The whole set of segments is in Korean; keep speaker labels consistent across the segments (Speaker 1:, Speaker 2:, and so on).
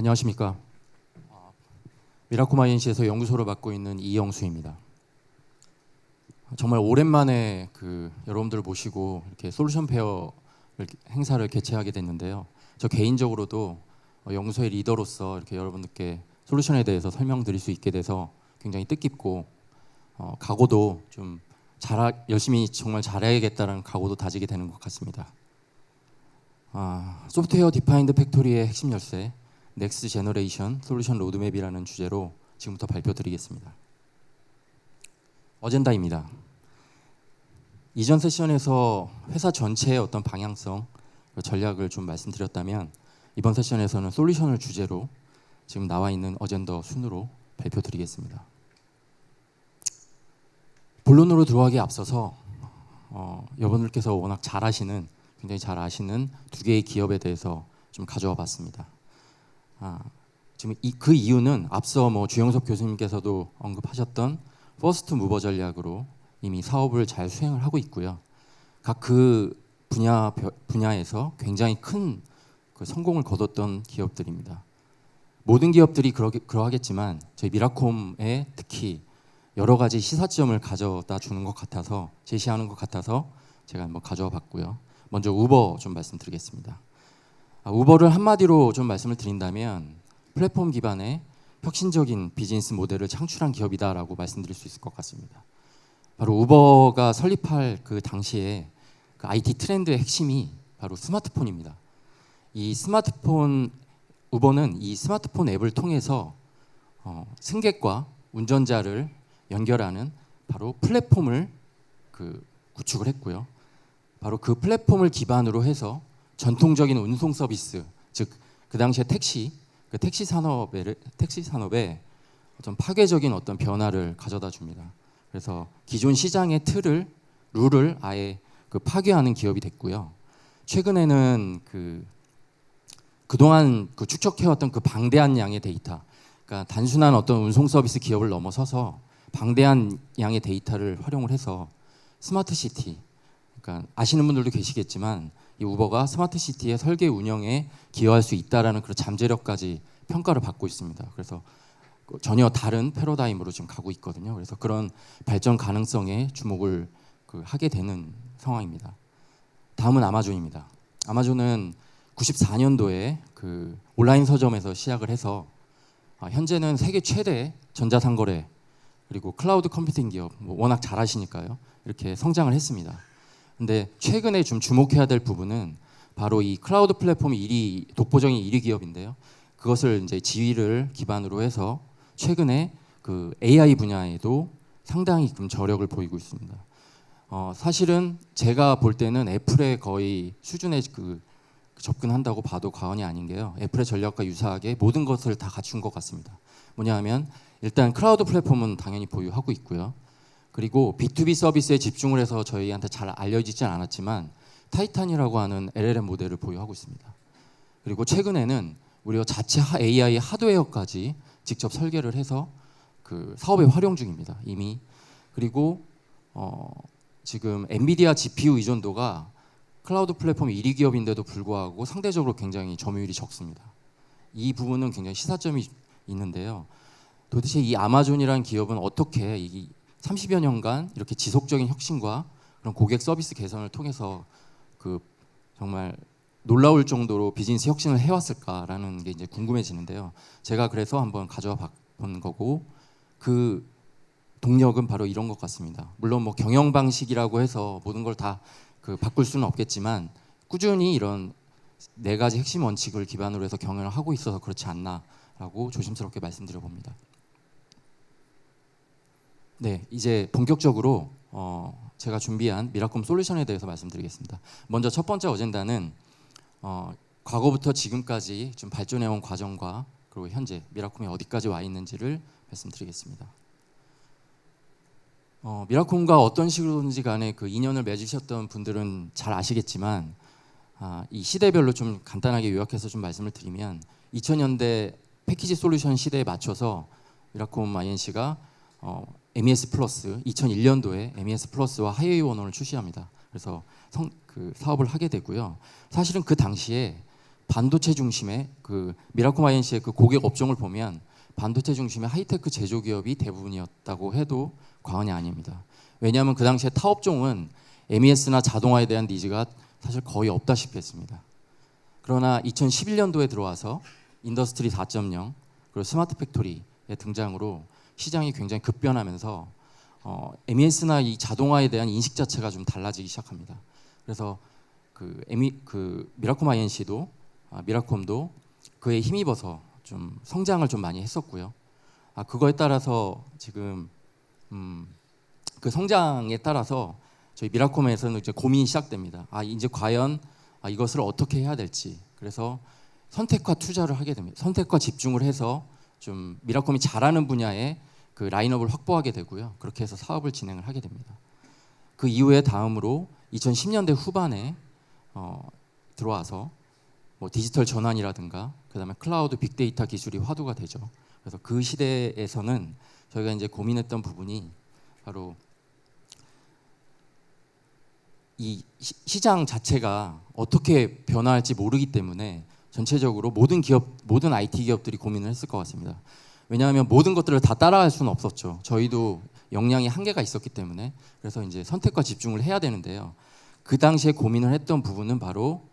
Speaker 1: 안녕하십니까. 미라콤 INC에서 연구소를 맡고 있는 이영수입니다. 정말 오랜만에 여러분들 모시고 이렇게 솔루션 페어 행사를 개최하게 됐는데요. 저 개인적으로도 연구소의 리더로서 이렇게 여러분들께 솔루션에 대해서 설명드릴 수 있게 돼서 굉장히 뜻깊고 각오도 좀 열심히 정말 잘해야겠다는 각오도 다지게 되는 것 같습니다. 소프트웨어 디파인드 팩토리의 핵심 열쇠 넥스트 제너레이션 솔루션 로드맵이라는 주제로 지금부터 발표드리겠습니다. 어젠다입니다. 이전 세션에서 회사 전체의 어떤 방향성, 전략을 좀 말씀드렸다면 이번 세션에서는 솔루션을 주제로 지금 나와 있는 어젠더 순으로 발표드리겠습니다. 본론으로 들어가기에 앞서서 여러분들께서 워낙 굉장히 잘 아시는 두 개의 기업에 대해서 좀 가져와 봤습니다. 지금 그 이유는 앞서 주영석 교수님께서도 언급하셨던 퍼스트 무버 전략으로 이미 사업을 잘 수행을 하고 있고요. 각 그 분야에서 굉장히 큰 성공을 거뒀던 기업들입니다. 모든 기업들이 그러하겠지만 저희 미라콤에 특히 여러 가지 시사점을 가져다 주는 것 같아서 제시하는 것 같아서 제가 한번 가져와 봤고요. 먼저 우버 좀 말씀드리겠습니다. 우버를 한마디로 좀 말씀을 드린다면 플랫폼 기반의 혁신적인 비즈니스 모델을 창출한 기업이다라고 말씀드릴 수 있을 것 같습니다. 바로 우버가 설립할 그 당시에 그 IT 트렌드의 핵심이 바로 스마트폰입니다. 우버는 이 스마트폰 앱을 통해서 승객과 운전자를 연결하는 바로 플랫폼을 구축을 했고요. 바로 그 플랫폼을 기반으로 해서 전통적인 운송 서비스, 즉 그 당시에 택시 산업에 어떤 파괴적인 어떤 변화를 가져다 줍니다. 그래서 기존 시장의 룰을 아예 파괴하는 기업이 됐고요. 최근에는 그동안 축적해왔던 그 방대한 양의 데이터, 그러니까 단순한 어떤 운송 서비스 기업을 넘어서서 방대한 양의 데이터를 활용을 해서 스마트 시티, 그러니까 아시는 분들도 계시겠지만 이 우버가 스마트 시티의 설계 운영에 기여할 수 있다라는 그런 잠재력까지 평가를 받고 있습니다. 그래서 전혀 다른 패러다임으로 지금 가고 있거든요. 그래서 그런 발전 가능성에 주목을 하게 되는 상황입니다. 다음은 아마존입니다. 아마존은 94년도에 온라인 서점에서 시작을 해서 현재는 세계 최대 전자상거래 그리고 클라우드 컴퓨팅 기업, 워낙 잘 아시니까요. 이렇게 성장을 했습니다. 근데 최근에 좀 주목해야 될 부분은 바로 이 클라우드 플랫폼 독보적인 1위 기업인데요. 그것을 이제 지위를 기반으로 해서 최근에 AI 분야에도 상당히 저력을 보이고 있습니다. 사실은 제가 볼 때는 애플의 거의 수준에 접근한다고 봐도 과언이 아닌 게요. 애플의 전략과 유사하게 모든 것을 다 갖춘 것 같습니다. 뭐냐 하면 일단 클라우드 플랫폼은 당연히 보유하고 있고요. 그리고 B2B 서비스에 집중을 해서 저희한테 잘 알려지진 않았지만 타이탄이라고 하는 LLM 모델을 보유하고 있습니다. 그리고 최근에는 우리가 자체 AI 하드웨어까지 직접 설계를 해서 사업에 활용 중입니다. 이미. 그리고 지금 엔비디아 GPU 의존도가 클라우드 플랫폼 1위 기업인데도 불구하고 상대적으로 굉장히 점유율이 적습니다. 이 부분은 굉장히 시사점이 있는데요. 도대체 이 아마존이라는 기업은 어떻게 이 30여 년간 이렇게 지속적인 혁신과 그런 고객 서비스 개선을 통해서 정말 놀라울 정도로 비즈니스 혁신을 해왔을까라는 게 이제 궁금해지는데요. 제가 그래서 한번 가져와 본 거고 그 동력은 바로 이런 것 같습니다. 물론 경영 방식이라고 해서 모든 걸 다 바꿀 수는 없겠지만 꾸준히 이런 4가지 핵심 원칙을 기반으로 해서 경영을 하고 있어서 그렇지 않나라고 조심스럽게 말씀드려 봅니다. 네, 이제 본격적으로 제가 준비한 미라콤 솔루션에 대해서 말씀드리겠습니다. 먼저 첫 번째 어젠다는 과거부터 지금까지 좀 발전해온 과정과 그리고 현재 미라콤이 어디까지 와 있는지를 말씀드리겠습니다. 미라콤과 어떤 식으로든지 간에 인연을 맺으셨던 분들은 잘 아시겠지만 이 시대별로 좀 간단하게 요약해서 좀 말씀을 드리면 2000년대 패키지 솔루션 시대에 맞춰서 미라콤 INC가 MES 플러스 2001년도에 MES 플러스와 하이웨이 원원을 출시합니다. 그래서 사업을 하게 되고요. 사실은 그 당시에 반도체 중심의 그 미라콤 INC의 그 고객 업종을 보면 반도체 중심의 하이테크 제조 기업이 대부분이었다고 해도 과언이 아닙니다. 왜냐하면 그 당시에 타업종은 MES나 자동화에 대한 니즈가 사실 거의 없다시피 했습니다. 그러나 2011년도에 들어와서 인더스트리 4.0 그리고 스마트 팩토리의 등장으로 시장이 굉장히 급변하면서 MES나 이 자동화에 대한 인식 자체가 좀 달라지기 시작합니다. 그래서 그 미라콤 INC도 미라콤도 그에 힘입어서 좀 성장을 좀 많이 했었고요. 그거에 따라서 지금 그 성장에 따라서 저희 미라콤에서는 이제 고민이 시작됩니다. 이제 과연 이것을 어떻게 해야 될지. 그래서 선택과 투자를 하게 됩니다. 선택과 집중을 해서 좀 미라콤이 잘하는 분야에 그 라인업을 확보하게 되고요. 그렇게 해서 사업을 진행을 하게 됩니다. 그 이후에 다음으로 2010년대 후반에 들어와서 뭐 디지털 전환이라든가 그다음에 클라우드 빅데이터 기술이 화두가 되죠. 그래서 그 시대에서는 저희가 이제 고민했던 부분이 바로 이 시장 자체가 어떻게 변화할지 모르기 때문에 전체적으로 모든 IT 기업들이 고민을 했을 것 같습니다. 왜냐하면 모든 것들을 다 따라갈 수는 없었죠. 저희도 역량이 한계가 있었기 때문에 그래서 이제 선택과 집중을 해야 되는데요. 그 당시에 고민을 했던 부분은 바로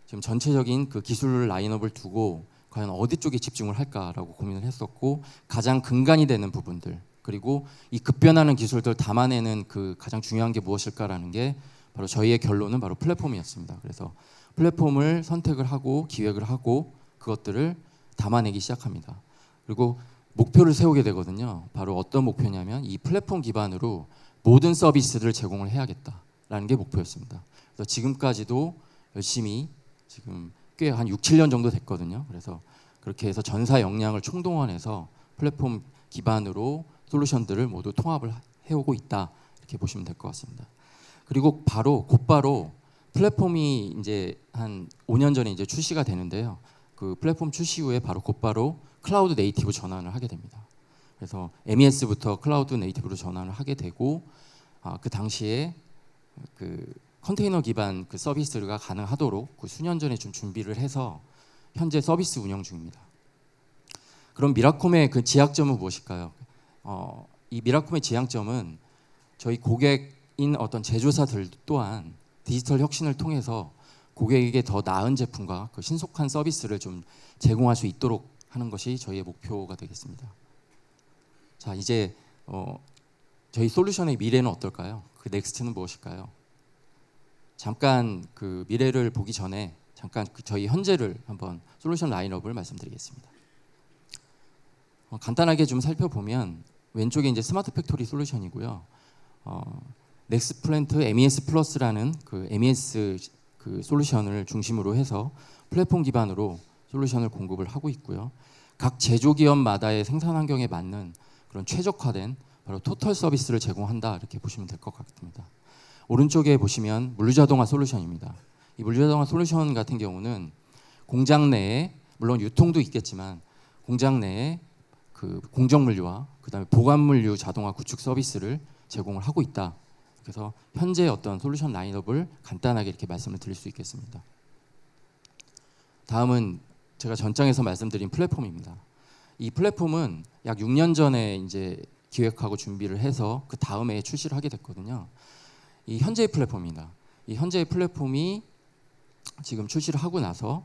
Speaker 1: 지금 전체적인 그 기술 라인업을 두고 과연 어디 쪽에 집중을 할까라고 고민을 했었고 가장 근간이 되는 부분들 그리고 이 급변하는 기술들 담아내는 그 가장 중요한 게 무엇일까라는 게 바로 저희의 결론은 바로 플랫폼이었습니다. 그래서 플랫폼을 선택을 하고 기획을 하고 그것들을 담아내기 시작합니다. 그리고 목표를 세우게 되거든요. 바로 어떤 목표냐면 이 플랫폼 기반으로 모든 서비스들을 제공을 해야겠다라는 게 목표였습니다. 그래서 지금까지도 열심히 지금 꽤 한 6, 7년 정도 됐거든요. 그래서 그렇게 해서 전사 역량을 총동원해서 플랫폼 기반으로 솔루션들을 모두 통합을 해오고 있다 이렇게 보시면 될 것 같습니다. 그리고 곧바로 플랫폼이 이제 한 5년 전에 이제 출시가 되는데요. 그 플랫폼 출시 후에 곧바로 클라우드 네이티브 전환을 하게 됩니다. 그래서 MES부터 클라우드 네이티브로 전환을 하게 되고 그 당시에 그 컨테이너 기반 그 서비스가 가능하도록 그 수년 전에 좀 준비를 해서 현재 서비스 운영 중입니다. 그럼 미라콤의 그 지향점은 무엇일까요? 이 미라콤의 지향점은 저희 고객인 어떤 제조사들 또한 디지털 혁신을 통해서 고객에게 더 나은 제품과 그 신속한 서비스를 좀 제공할 수 있도록 하는 것이 저희의 목표가 되겠습니다. 자, 이제 저희 솔루션의 미래는 어떨까요? 그 넥스트는 무엇일까요? 잠깐 그 미래를 보기 전에 잠깐 저희 현재를 한번 솔루션 라인업을 말씀드리겠습니다. 간단하게 좀 살펴보면 왼쪽에 이제 스마트 팩토리 솔루션이고요. 넥스플랜트 MES 플러스라는 그 MES 그 솔루션을 중심으로 해서 플랫폼 기반으로 솔루션을 공급을 하고 있고요. 각 제조기업마다의 생산 환경에 맞는 그런 최적화된 바로 토털 서비스를 제공한다 이렇게 보시면 될 것 같습니다. 오른쪽에 보시면 물류자동화 솔루션입니다. 이 물류자동화 솔루션 같은 경우는 공장 내에 물론 유통도 있겠지만 공장 내에 그 공정물류와 그다음에 보관물류 자동화 구축 서비스를 제공을 하고 있다. 그래서 현재 어떤 솔루션 라인업을 간단하게 이렇게 말씀을 드릴 수 있겠습니다. 다음은 제가 전장에서 말씀드린 플랫폼입니다. 이 플랫폼은 약 6년 전에 이제 기획하고 준비를 해서 그 다음에 출시를 하게 됐거든요. 이 현재의 플랫폼입니다. 이 현재의 플랫폼이 지금 출시를 하고 나서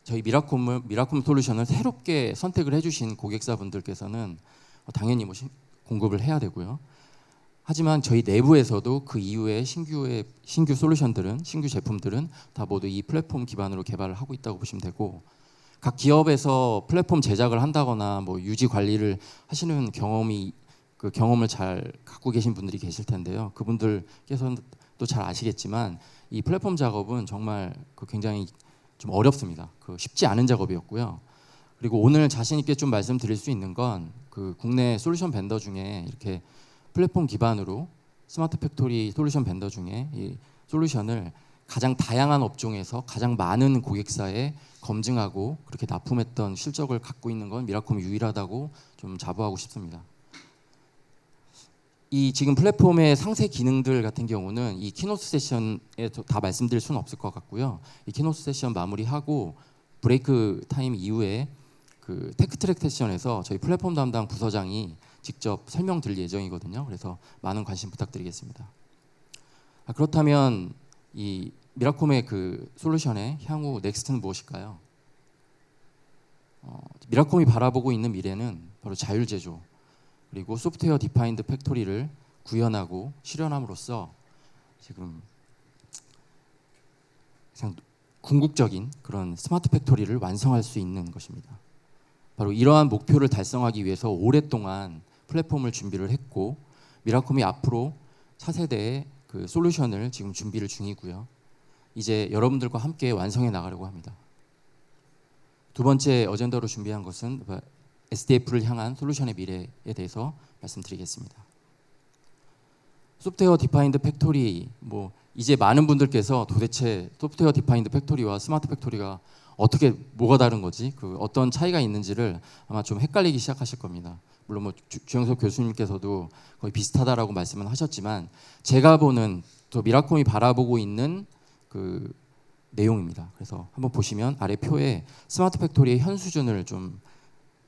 Speaker 1: 저희 미라콤 솔루션을 새롭게 선택을 해주신 고객사분들께서는 당연히 공급을 해야 되고요. 하지만 저희 내부에서도 그 이후에 신규 솔루션들은 신규 제품들은 다 모두 이 플랫폼 기반으로 개발을 하고 있다고 보시면 되고 각 기업에서 플랫폼 제작을 한다거나 뭐 유지 관리를 하시는 그 경험을 잘 갖고 계신 분들이 계실 텐데요. 그분들께서는 또 잘 아시겠지만 이 플랫폼 작업은 정말 굉장히 좀 어렵습니다. 쉽지 않은 작업이었고요. 그리고 오늘 자신 있게 좀 말씀드릴 수 있는 건 그 국내 솔루션 벤더 중에 이렇게 플랫폼 기반으로 스마트 팩토리 솔루션 벤더 중에 이 솔루션을 가장 다양한 업종에서 가장 많은 고객사에 검증하고 그렇게 납품했던 실적을 갖고 있는 건 미라콤이 유일하다고 좀 자부하고 싶습니다. 이 지금 플랫폼의 상세 기능들 같은 경우는 이 키노트 세션에 다 말씀드릴 수는 없을 것 같고요. 이 키노트 세션 마무리하고 브레이크 타임 이후에 그 테크트랙 세션에서 저희 플랫폼 담당 부서장이 직접 설명드릴 예정이거든요. 그래서 많은 관심 부탁드리겠습니다. 그렇다면 이 미라콤의 그 솔루션의 향후 넥스트는 무엇일까요? 미라콤이 바라보고 있는 미래는 바로 자율제조 그리고 소프트웨어 디파인드 팩토리를 구현하고 실현함으로써 지금 가장 궁극적인 그런 스마트 팩토리를 완성할 수 있는 것입니다. 바로 이러한 목표를 달성하기 위해서 오랫동안 플랫폼을 준비를 했고 미라콤이 앞으로 차세대의 그 솔루션을 지금 준비를 중이고요. 이제 여러분들과 함께 완성해 나가려고 합니다. 두 번째 어젠다로 준비한 것은 SDF를 향한 솔루션의 미래에 대해서 말씀드리겠습니다. 소프트웨어 디파인드 팩토리, 이제 많은 분들께서 도대체 소프트웨어 디파인드 팩토리와 스마트 팩토리가 어떻게 뭐가 다른 거지, 그 어떤 차이가 있는지를 아마 좀 헷갈리기 시작하실 겁니다. 물론 주영석 교수님께서도 거의 비슷하다라고 말씀은 하셨지만 제가 보는 또 미라콤이 바라보고 있는 그 내용입니다. 그래서 한번 보시면 아래 표에 스마트 팩토리의 현 수준을 좀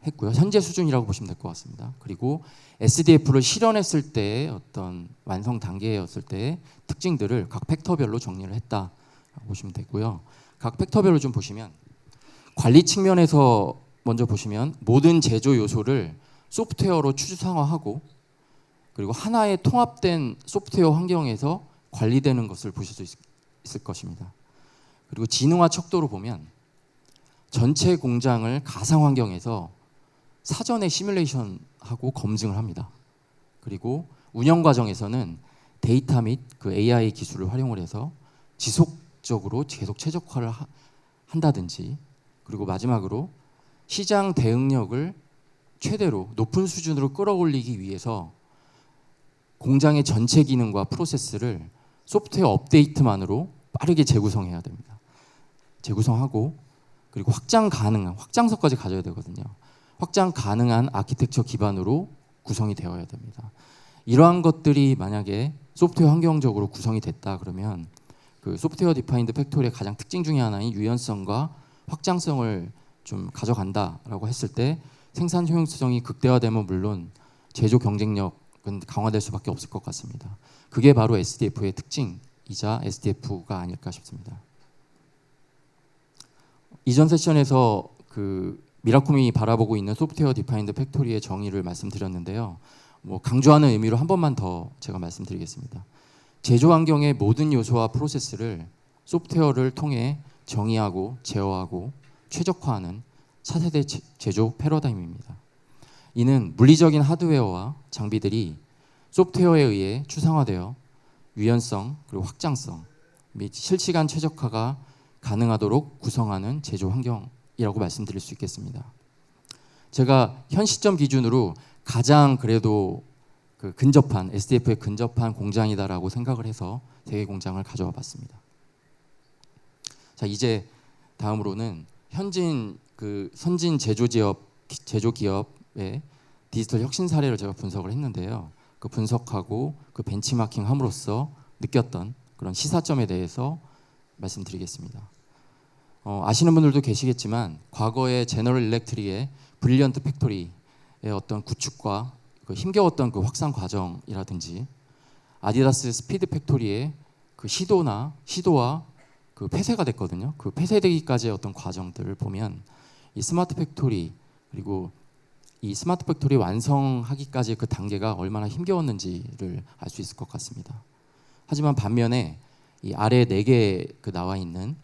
Speaker 1: 했고요. 현재 수준이라고 보시면 될 것 같습니다. 그리고 SDF를 실현했을 때의 어떤 완성 단계였을 때의 특징들을 각 팩터별로 정리를 했다 보시면 되고요. 각 팩터별로 좀 보시면 관리 측면에서 먼저 보시면 모든 제조 요소를 소프트웨어로 추상화하고 그리고 하나의 통합된 소프트웨어 환경에서 관리되는 것을 보실 수 있을 것입니다. 그리고 지능화 척도로 보면 전체 공장을 가상 환경에서 사전에 시뮬레이션하고 검증을 합니다. 그리고 운영 과정에서는 데이터 및 그 AI 기술을 활용을 해서 지속적으로 계속 최적화를 한다든지, 그리고 마지막으로 시장 대응력을 최대로 높은 수준으로 끌어올리기 위해서 공장의 전체 기능과 프로세스를 소프트웨어 업데이트만으로 빠르게 재구성해야 됩니다. 재구성하고 그리고 확장 가능한 확장성까지 가져야 되거든요. 확장 가능한 아키텍처 기반으로 구성이 되어야 됩니다. 이러한 것들이 만약에 소프트웨어 환경적으로 구성이 됐다 그러면 그 소프트웨어 디파인드 팩토리의 가장 특징 중에 하나인 유연성과 확장성을 좀 가져간다라고 했을 때 생산 효용성이 극대화되면 물론 제조 경쟁력은 강화될 수밖에 없을 것 같습니다. 그게 바로 SDF의 특징이자 SDF가 아닐까 싶습니다. 이전 세션에서 그 미라콤이 바라보고 있는 소프트웨어 디파인드 팩토리의 정의를 말씀드렸는데요. 강조하는 의미로 한 번만 더 제가 말씀드리겠습니다. 제조 환경의 모든 요소와 프로세스를 소프트웨어를 통해 정의하고 제어하고 최적화하는 차세대 제조 패러다임입니다. 이는 물리적인 하드웨어와 장비들이 소프트웨어에 의해 추상화되어 유연성 그리고 확장성 및 실시간 최적화가 가능하도록 구성하는 제조 환경이라고 말씀드릴 수 있겠습니다. 제가 현 시점 기준으로 가장 그래도 그 근접한 SDF에 근접한 공장이다라고 생각을 해서 세 개 공장을 가져와 봤습니다. 자, 이제 다음으로는 현진 그 선진 제조 기업의 디지털 혁신 사례를 제가 분석을 했는데요. 그 분석하고 그 벤치마킹함으로써 느꼈던 그런 시사점에 대해서 말씀드리겠습니다. 아시는 분들도 계시겠지만 과거에 제너럴 일렉트릭의 브릴리언트 팩토리의 어떤 구축과 그 힘겨웠던 그 확산 과정이라든지 아디다스 스피드 팩토리의 그 시도와 그 폐쇄가 됐거든요. 그 폐쇄되기까지의 어떤 과정들을 보면 이 스마트 팩토리 그리고 이 스마트 팩토리 완성하기까지의 그 단계가 얼마나 힘겨웠는지를 알 수 있을 것 같습니다. 하지만 반면에 이 아래 4개 그 나와 있는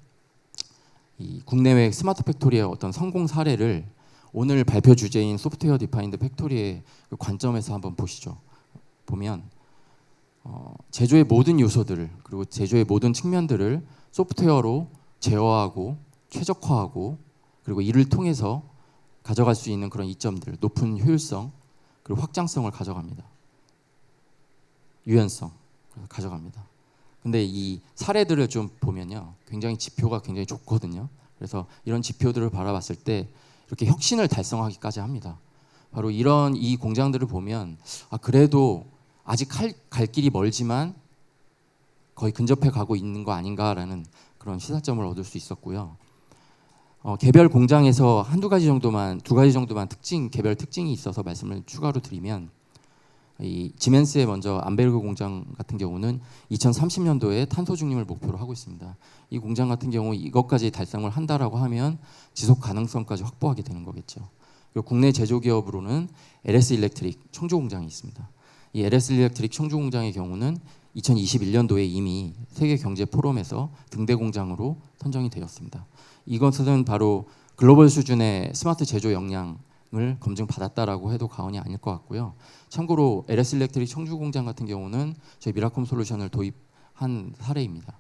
Speaker 1: 이 국내외 스마트 팩토리의 어떤 성공 사례를 오늘 발표 주제인 소프트웨어 디파인드 팩토리의 그 관점에서 한번 보시죠. 보면 제조의 모든 요소들을 그리고 제조의 모든 측면들을 소프트웨어로 제어하고 최적화하고 그리고 이를 통해서 가져갈 수 있는 그런 이점들, 높은 효율성 그리고 확장성을 가져갑니다. 유연성 가져갑니다. 근데 이 사례들을 좀 보면요, 굉장히 지표가 굉장히 좋거든요. 그래서 이런 지표들을 바라봤을 때 이렇게 혁신을 달성하기까지 합니다. 바로 이런 이 공장들을 보면 그래도 아직 갈 길이 멀지만 거의 근접해 가고 있는 거 아닌가라는 그런 시사점을 얻을 수 있었고요. 개별 공장에서 두 가지 정도만 개별 특징이 있어서 말씀을 추가로 드리면, 이 지멘스의 먼저 암베르그 공장 같은 경우는 2030년도에 탄소 중립을 목표로 하고 있습니다. 이 공장 같은 경우 이것까지 달성을 한다라고 하면 지속 가능성까지 확보하게 되는 거겠죠. 그리고 국내 제조 기업으로는 LS 일렉트릭 청주 공장이 있습니다. 이 LS 일렉트릭 청주 공장의 경우는 2021년도에 이미 세계 경제 포럼에서 등대 공장으로 선정이 되었습니다. 이것은 바로 글로벌 수준의 스마트 제조 역량을 검증받았다라고 해도 과언이 아닐 것 같고요. 참고로 LS 일렉트릭 청주 공장 같은 경우는 저희 미라콤 솔루션을 도입한 사례입니다.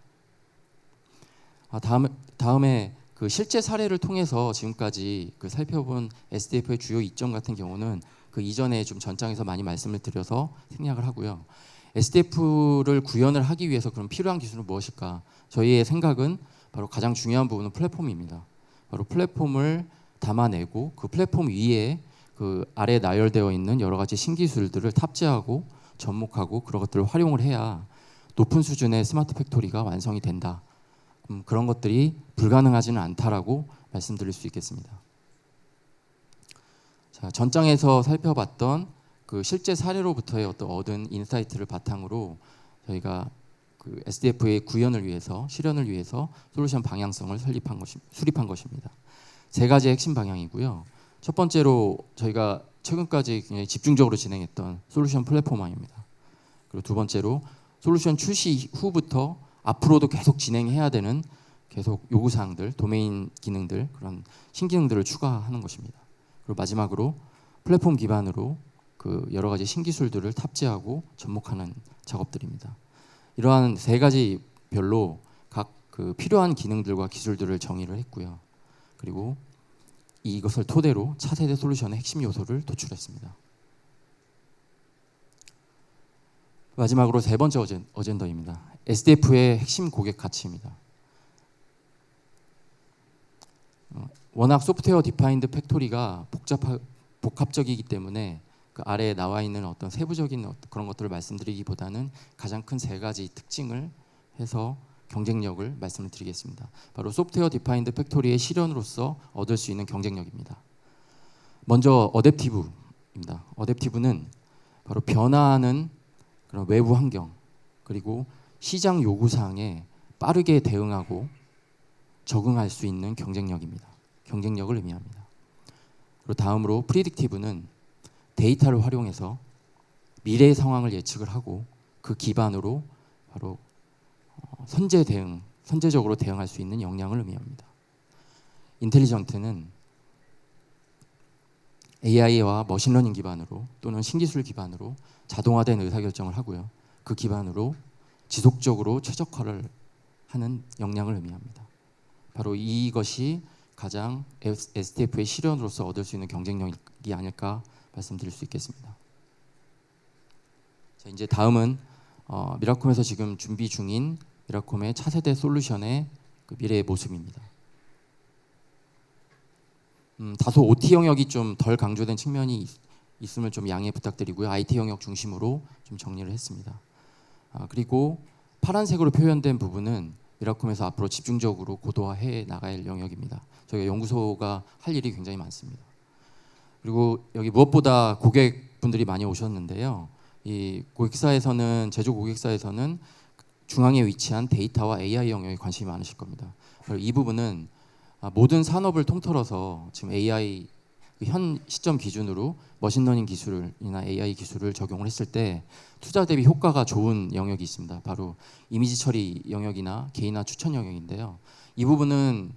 Speaker 1: 다음에 그 실제 사례를 통해서 지금까지 그 살펴본 SDF의 주요 이점 같은 경우는 그 이전에 좀 전장에서 많이 말씀을 드려서 생략을 하고요. SDF를 구현을 하기 위해서 그럼 필요한 기술은 무엇일까? 저희의 생각은 바로 가장 중요한 부분은 플랫폼입니다. 바로 플랫폼을 담아내고 그 플랫폼 위에 그 아래에 나열되어 있는 여러 가지 신기술들을 탑재하고 접목하고 그런 것들을 활용을 해야 높은 수준의 스마트 팩토리가 완성이 된다. 그런 것들이 불가능하지는 않다라고 말씀드릴 수 있겠습니다. 자, 전장에서 살펴봤던 그 실제 사례로부터의 어떤 얻은 인사이트를 바탕으로 저희가 그 SDF의 구현을 위해서 실현을 위해서 솔루션 방향성을 수립한 것입니다. 세 가지 핵심 방향이고요. 첫 번째로 저희가 최근까지 굉장히 집중적으로 진행했던 솔루션 플랫폼화입니다. 그리고 두 번째로 솔루션 출시 후부터 앞으로도 계속 진행해야 되는 계속 요구사항들, 도메인 기능들, 그런 신기능들을 추가하는 것입니다. 그리고 마지막으로 플랫폼 기반으로 그 여러 가지 신기술들을 탑재하고 접목하는 작업들입니다. 이러한 세 가지 별로 각 그 필요한 기능들과 기술들을 정의를 했고요. 그리고 이것을 토대로 차세대 솔루션의 핵심 요소를 도출했습니다. 마지막으로 세 번째 어젠더입니다. SDF의 핵심 고객 가치입니다. 워낙 소프트웨어 디파인드 팩토리가 복합적이기 때문에 그 아래에 나와 있는 어떤 세부적인 그런 것들을 말씀드리기보다는 가장 큰 세 가지 특징을 해서 경쟁력을 말씀을 드리겠습니다. 바로 소프트웨어 디파인드 팩토리의 실현으로서 얻을 수 있는 경쟁력입니다. 먼저 어댑티브입니다. 어댑티브는 바로 변화하는 그런 외부 환경 그리고 시장 요구사항에 빠르게 대응하고 적응할 수 있는 경쟁력입니다. 경쟁력을 의미합니다. 그리고 다음으로 프리딕티브는 데이터를 활용해서 미래의 상황을 예측을 하고 그 기반으로 바로 선제적으로 대응할 수 있는 역량을 의미합니다. 인텔리전트는 AI와 머신러닝 기반으로 또는 신기술 기반으로 자동화된 의사결정을 하고요. 그 기반으로 지속적으로 최적화를 하는 역량을 의미합니다. 바로 이것이 가장 SDF의 실현으로서 얻을 수 있는 경쟁력이 아닐까 말씀드릴 수 있겠습니다. 자, 이제 다음은 미라콤에서 지금 준비 중인 미라콤의 차세대 솔루션의 그 미래의 모습입니다. 다소 OT 영역이 좀 덜 강조된 측면이 있음을 좀 양해 부탁드리고요. IT 영역 중심으로 좀 정리를 했습니다. 그리고 파란색으로 표현된 부분은 미라콤에서 앞으로 집중적으로 고도화해 나갈 영역입니다. 저희가 연구소가 할 일이 굉장히 많습니다. 그리고 여기 무엇보다 고객분들이 많이 오셨는데요. 이 고객사에서는 제조 고객사에서는 중앙에 위치한 데이터와 AI 영역에 관심이 많으실 겁니다. 이 부분은 모든 산업을 통틀어서 지금 AI 현 시점 기준으로 머신러닝 기술이나 AI 기술을 적용을 했을 때 투자 대비 효과가 좋은 영역이 있습니다. 바로 이미지 처리 영역이나 개인화 추천 영역인데요. 이 부분은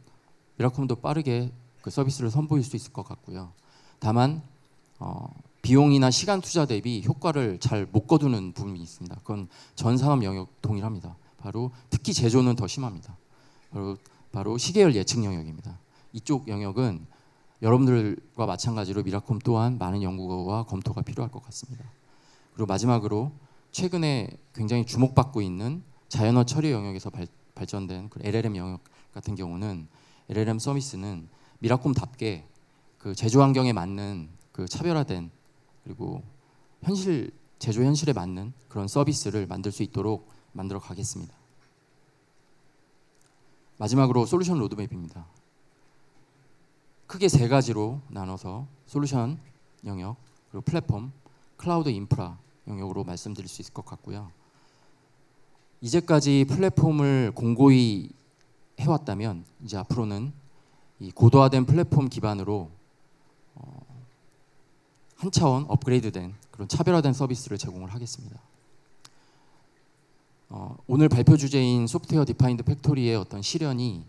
Speaker 1: 미라콤도 빠르게 그 서비스를 선보일 수 있을 것 같고요. 다만 비용이나 시간 투자 대비 효과를 잘 못 거두는 부분이 있습니다. 그건 전 산업 영역 동일합니다. 바로 특히 제조는 더 심합니다. 바로 시계열 예측 영역입니다. 이쪽 영역은 여러분들과 마찬가지로 미라콤 또한 많은 연구와 검토가 필요할 것 같습니다. 그리고 마지막으로 최근에 굉장히 주목받고 있는 자연어 처리 영역에서 발전된 그 LLM 영역 같은 경우는 LLM 서비스는 미라콤답게 그 제조 환경에 맞는 그 차별화된 그리고 현실 제조 현실에 맞는 그런 서비스를 만들 수 있도록 만들어 가겠습니다. 마지막으로 솔루션 로드맵입니다. 크게 세 가지로 나눠서 솔루션 영역, 그리고 플랫폼, 클라우드 인프라 영역으로 말씀드릴 수 있을 것 같고요. 이제까지 플랫폼을 공고히 해왔다면 이제 앞으로는 이 고도화된 플랫폼 기반으로 한 차원 업그레이드된 그런 차별화된 서비스를 제공을 하겠습니다. 오늘 발표 주제인 소프트웨어 디파인드 팩토리의 어떤 실현이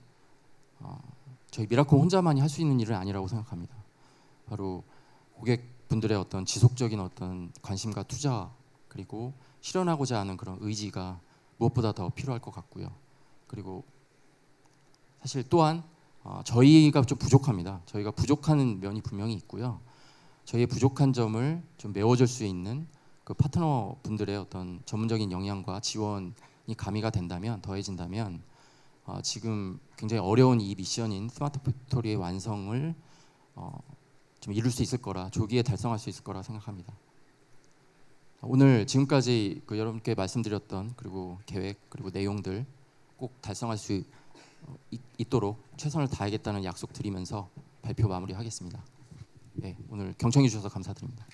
Speaker 1: 저희 미라클 혼자만이 할 수 있는 일은 아니라고 생각합니다. 바로 고객분들의 어떤 지속적인 어떤 관심과 투자, 그리고 실현하고자 하는 그런 의지가 무엇보다 더 필요할 것 같고요. 그리고 사실 또한 저희가 좀 부족합니다. 저희가 부족한 면이 분명히 있고요. 저희의 부족한 점을 좀 메워줄 수 있는 그 파트너 분들의 어떤 전문적인 역량과 지원이 가미가 된다면, 더해진다면 지금 굉장히 어려운 이 미션인 스마트 팩토리의 완성을 좀 이룰 수 있을 거라, 조기에 달성할 수 있을 거라 생각합니다. 오늘 지금까지 여러분께 말씀드렸던 그리고 계획, 그리고 내용들 꼭 달성할 수 있도록 최선을 다하겠다는 약속 드리면서 발표 마무리하겠습니다. 네, 오늘 경청해 주셔서 감사드립니다.